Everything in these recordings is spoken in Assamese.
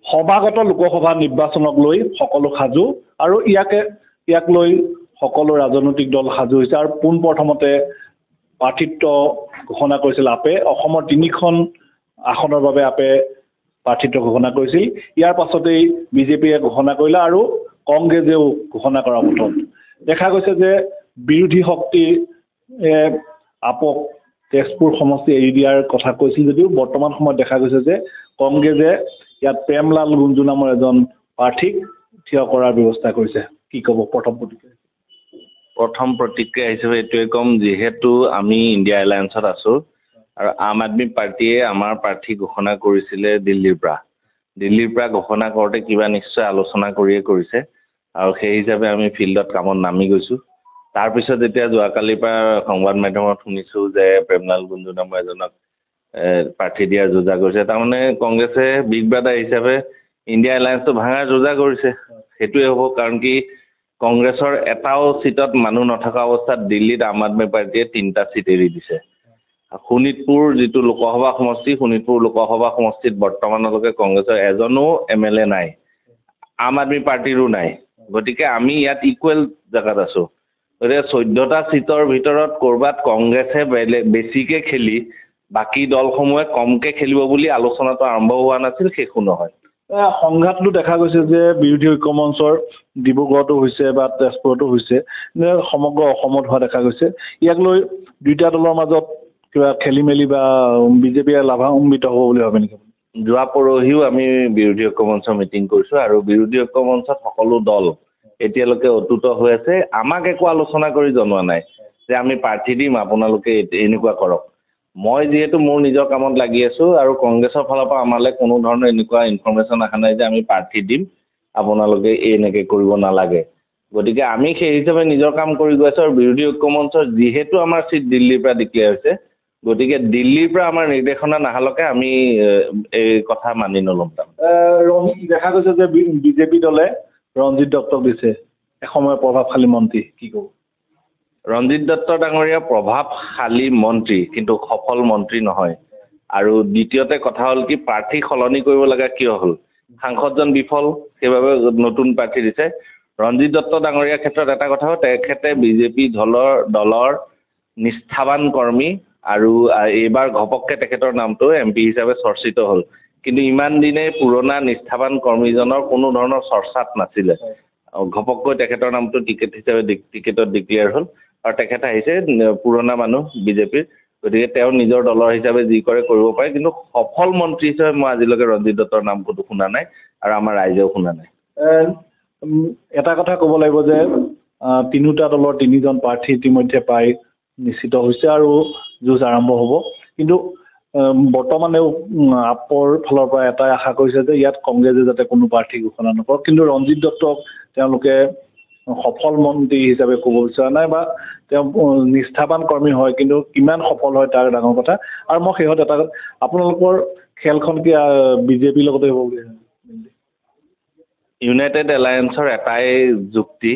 সভাগত লোকসভা নিৰ্বাচনক লৈ সকলো সাজু আৰু ইয়াক লৈ সকলো ৰাজনৈতিক দল সাজু হৈছে আৰু পোনপ্ৰথমতে প্ৰাৰ্থিত্ব ঘোষণা কৰিছিল আপে অসমৰ 3খন আসনৰ বাবে আপে প্ৰাৰ্থিত্ব ঘোষণা কৰিছিল ইয়াৰ পাছতেই বিজেপিয়ে ঘোষণা কৰিলে আৰু কংগ্ৰেছেও ঘোষণা কৰাৰ পথত দেখা গৈছে যে বিৰোধী শক্তি আপক তেজপুৰ সমষ্টি এৰি দিয়াৰ কথা কৈছিল যদিও বৰ্তমান সময়ত দেখা গৈছে যে কংগ্ৰেছে ইয়াত প্ৰেমলাল গুঞ্জু নামৰ এজন প্ৰাৰ্থীক থিয় কৰাৰ ব্যৱস্থা কৰিছে কি ক'ব প্ৰথম প্ৰতিক্ৰিয়া হিচাপে এইটোৱে ক'ম যিহেতু আমি ইণ্ডিয়া এলায়েন্সত আছোঁ আৰু আম আদমি পাৰ্টীয়ে আমাৰ প্ৰাৰ্থী ঘোষণা কৰিছিলে দিল্লীৰ পৰা ঘোষণা কৰোঁতে কিবা নিশ্চয় আলোচনা কৰিয়ে কৰিছে আৰু সেই হিচাপে আমি ফিল্ডত কামত নামি গৈছোঁ তাৰপিছত এতিয়া যোৱাকালিৰ পৰা সংবাদ মাধ্যমত শুনিছোঁ যে প্ৰেমলাল গুঞ্জু নামৰ এজনক প্ৰাৰ্থী দিয়াৰ যোজা কৰিছে তাৰমানে কংগ্ৰেছে বিগ ব্ৰাদাৰ হিচাপে ইণ্ডিয়া এলায়েন্সটো ভাঙাৰ যোজা কৰিছে সেইটোৱে হ'ব কাৰণ কি কংগ্ৰেছৰ এটাও চিটত মানুহ নথকা অৱস্থাত দিল্লীত আম আদমি পাৰ্টীয়ে 3টা চিট এৰি দিছে শোণিতপুৰ যিটো লোকসভা সমষ্টি শোণিতপুৰ লোকসভা সমষ্টিত বৰ্তমানলৈকে কংগ্ৰেছৰ এজনো MLA নাই আম আদমি পাৰ্টীৰো নাই গতিকে আমি ইয়াত ইকুৱেল জেগাত আছোঁ গতিকে 14টা চিটৰ ভিতৰত ক'ৰবাত কংগ্ৰেছে বেছিকৈ খেলি বাকী দলসমূহে কমকৈ খেলিব বুলি আলোচনাটো আৰম্ভ হোৱা নাছিল শেষো নহয় সংঘাতটো দেখা গৈছে যে বিৰোধী ঐক্যমঞ্চৰ ডিব্ৰুগড়তো হৈছে বা তেজপুৰতো হৈছে সমগ্ৰ অসমত হোৱা দেখা গৈছে ইয়াক লৈ দুইটা দলৰ মাজত কিবা খেলি মেলি বা বিজেপিয়ে লাভান্বিত হ'ব বুলি ভাবে নেকি যোৱা পৰহিও আমি বিৰোধী ঐক্যমঞ্চৰ মিটিং কৰিছোঁ আৰু বিৰোধী ঐক্যমঞ্চত সকলো দল এতিয়ালৈকে অতুত হৈ আছে আমাক একো আলোচনা কৰি জনোৱা নাই যে আমি প্ৰাৰ্থী দিম আপোনালোকে এনেকুৱা কৰক মই যিহেতু মোৰ নিজৰ কামত লাগি আছোঁ আৰু কংগ্ৰেছৰ ফালৰ পৰা আমালৈ কোনো ধৰণৰ এনেকুৱা ইনফৰ্মেশ্যন অহা নাই যে আমি প্ৰাৰ্থী দিম আপোনালোকে এনেকৈ কৰিব নালাগে গতিকে আমি সেই হিচাপে নিজৰ কাম কৰি গৈ আছোঁ আৰু বিৰোধী ঐক্যমঞ্চৰ যিহেতু আমাৰ চিট দিল্লীৰ পৰা ডিক্লেয়াৰ হৈছে গতিকে দিল্লীৰ পৰা আমাৰ নিৰ্দেশনা নাহালৈকে আমি এই কথা মানি নল'ম দেখা গৈছে যে বিজেপি দলে ৰঞ্জিত দত্তক দিছে এসময়ৰ প্ৰভাৱশালী মন্ত্ৰী কি ক'ব ৰঞ্জিত দত্ত ডাঙৰীয়া প্ৰভাৱশালী মন্ত্ৰী কিন্তু সফল মন্ত্ৰী নহয় আৰু দ্বিতীয়তে কথা হ'ল কি প্ৰাৰ্থী সলনি কৰিব লগা কিয় হ'ল সাংসদজন বিফল সেইবাবে নতুন প্ৰাৰ্থী দিছে ৰঞ্জিত দত্ত ডাঙৰীয়াৰ ক্ষেত্ৰত এটা কথা হ'ল তেখেতে বিজেপি দলৰ নিষ্ঠাবান কৰ্মী আৰু এইবাৰ ঘপককৈ তেখেতৰ নামটো MP হিচাপে চৰ্চিত হ'ল কিন্তু ইমান দিনে পুৰণা নিষ্ঠাবান কৰ্মীজনৰ কোনো ধৰণৰ চৰ্চাত নাছিলে ঘপককৈ তেখেতৰ নামটো টিকেটত ডিক্লেয়াৰ হ'ল আৰু তেখেত আহিছে পুৰণা মানুহ বিজেপিৰ গতিকে তেওঁ নিজৰ দলৰ হিচাপে যি কৰে কৰিব পাৰে কিন্তু সফল মন্ত্ৰী হিচাপে মই আজিলৈকে ৰঞ্জিত দত্তৰ নাম ক'তো শুনা নাই আৰু আমাৰ ৰাইজেও শুনা নাই এটা কথা ক'ব লাগিব যে তিনিওটা দলৰ 3জন প্ৰাৰ্থী ইতিমধ্যে পাই নিশ্চিত হৈছে আৰু যুঁজ আৰম্ভ হ'ব কিন্তু বৰ্তমানেও আপৰ ফালৰ পৰা এটাই আশা কৰিছে যে ইয়াত কংগ্ৰেছে যাতে কোনো প্ৰাৰ্থী ঘোষণা নকৰক কিন্তু ৰঞ্জিত দত্তক তেওঁলোকে সফল মন্ত্ৰী হিচাপে ক'ব বিচৰা নাই বা তেওঁ নিষ্ঠাবান কৰ্মী হয় কিন্তু কিমান সফল হয় তাৰ ডাঙৰ কথা আৰু মই শেহত এটা আপোনালোকৰ খেলখন কি বিজেপিৰ লগতে হ'ব বুলি ইউনাইটেড এলায়েন্সৰ এটাই যুক্তি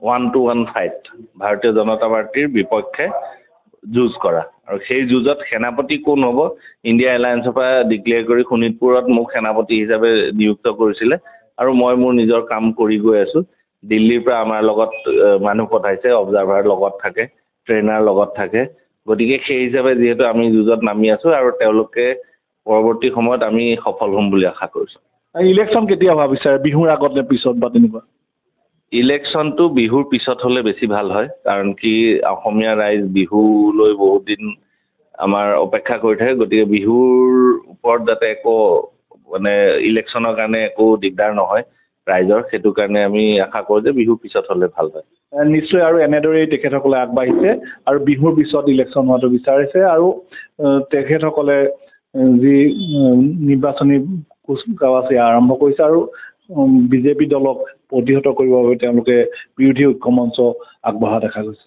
1-to-1 ফাইট ভাৰতীয় জনতা পাৰ্টীৰ বিপক্ষে যুঁজ কৰা আৰু সেই যুঁজত সেনাপতি কোন হ'ব ইণ্ডিয়া এলায়েন্সৰ পৰা ডিক্লেয়াৰ কৰি শোণিতপুৰত মোক সেনাপতি হিচাপে নিযুক্ত কৰিছিলে আৰু মই মোৰ নিজৰ কাম কৰি গৈ আছোঁ দিল্লীৰ পৰা আমাৰ লগত মানুহ পঠাইছে অবজাৰ্ভাৰ লগত থাকে ট্ৰেইনাৰ লগত থাকে গতিকে সেই হিচাপে যিহেতু আমি যুঁজত নামি আছোঁ আৰু তেওঁলোকে পৰৱৰ্তী সময়ত আমি সফল হ'ম বুলি আশা কৰিছোঁ ইলেকশ্যন কেতিয়া হোৱা বিচাৰে বিহুৰ আগত নে পিছত বা তেনেকুৱা ইলেকশ্যনটো বিহুৰ পিছত হ'লে বেছি ভাল হয় কাৰণ কি অসমীয়া ৰাইজ বিহুলৈ বহুত দিন আমাৰ অপেক্ষা কৰি থাকে গতিকে বিহুৰ ওপৰত যাতে একো মানে ইলেকশ্যনৰ কাৰণে একো দিগদাৰ নহয় ৰাইজৰ সেইটো কাৰণে আমি আশা কৰোঁ যে বিহুৰ পিছত হ'লে ভাল হয় নিশ্চয় আৰু এনেদৰেই তেখেতসকলে আগবাঢ়িছে আৰু বিহুৰ পিছত ইলেকশ্যন হোৱাটো বিচাৰিছে আৰু তেখেতসকলে যি নিৰ্বাচনী কুচকাৱাজ আৰম্ভ কৰিছে আৰু বিজেপি দলক প্ৰতিহত কৰিবৰ বাবে তেওঁলোকে বিৰোধী ঐক্যমঞ্চ আগবঢ়া দেখা গৈছে